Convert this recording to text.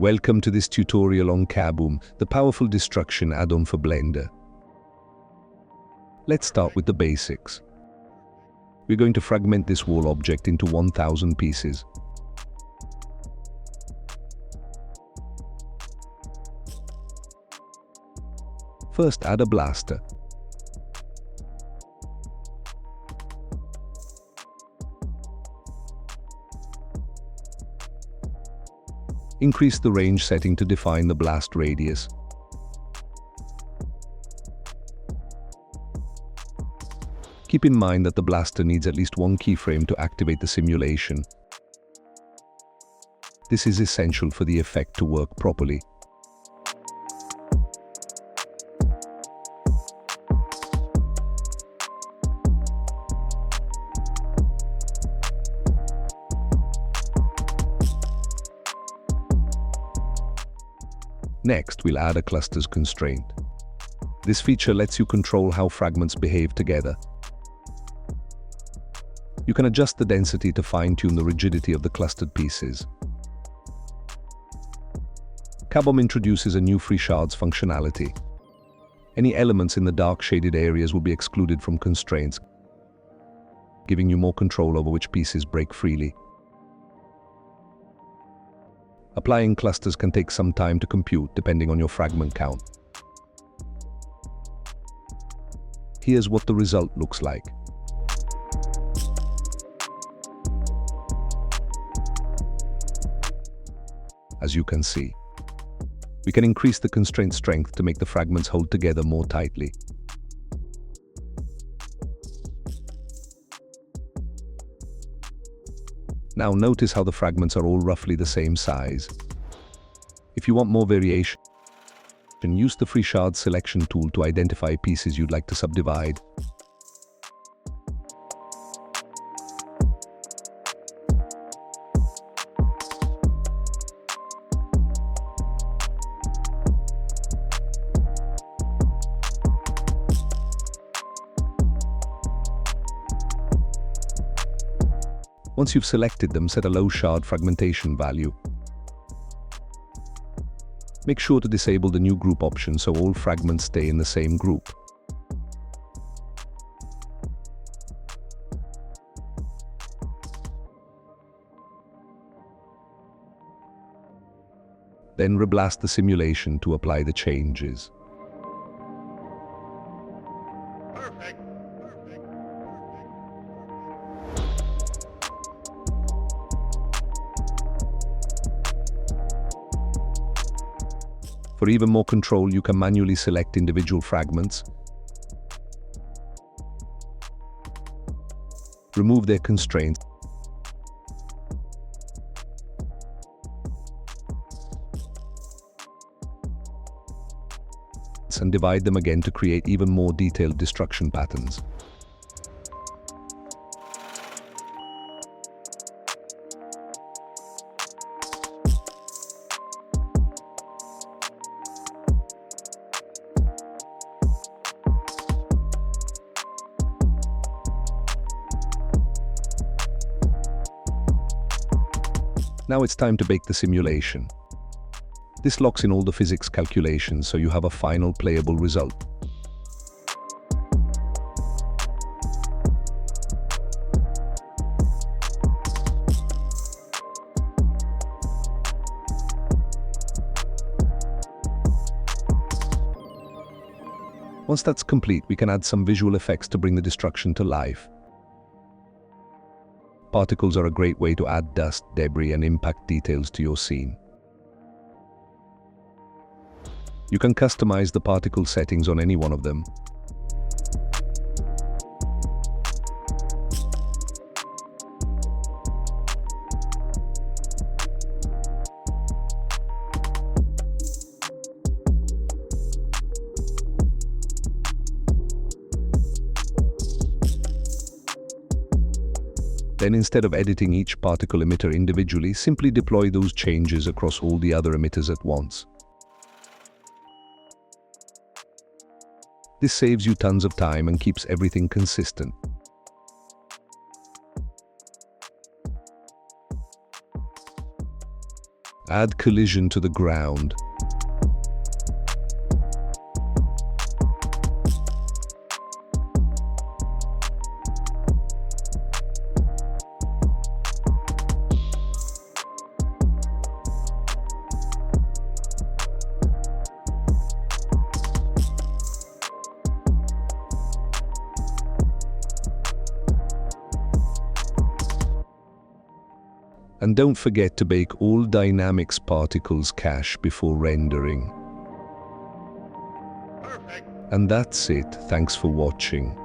Welcome to this tutorial on Kaboom, the powerful destruction add-on for Blender. Let's start with the basics. We're going to fragment this wall object into 1000 pieces. First, add a blaster. Increase the range setting to define the blast radius. Keep in mind that the blaster needs at least one keyframe to activate the simulation. This is essential for the effect to work properly. Next, we'll add a clusters constraint. This feature lets you control how fragments behave together. You can adjust the density to fine-tune the rigidity of the clustered pieces. Kaboom introduces a new free shards functionality. Any elements in the dark shaded areas will be excluded from constraints, giving you more control over which pieces break freely. Applying clusters can take some time to compute depending on your fragment count. Here's what the result looks like. As you can see, we can increase the constraint strength to make the fragments hold together more tightly. Now notice how the fragments are all roughly the same size. If you want more variation, use the free shards selection tool to identify pieces you'd like to subdivide. Once you've selected them, set a low shard fragmentation value. Make sure to disable the new group option so all fragments stay in the same group. Then reblast the simulation to apply the changes. Perfect. For even more control, you can manually select individual fragments, remove their constraints, and divide them again to create even more detailed destruction patterns. Now it's time to bake the simulation. This locks in all the physics calculations so you have a final playable result. Once that's complete, we can add some visual effects to bring the destruction to life. Particles are a great way to add dust, debris, and impact details to your scene. You can customize the particle settings on any one of them. Then instead of editing each particle emitter individually, simply deploy those changes across all the other emitters at once. This saves you tons of time and keeps everything consistent. Add collision to the ground. And don't forget to bake all dynamics particles cache before rendering. Perfect. And that's it. Thanks for watching.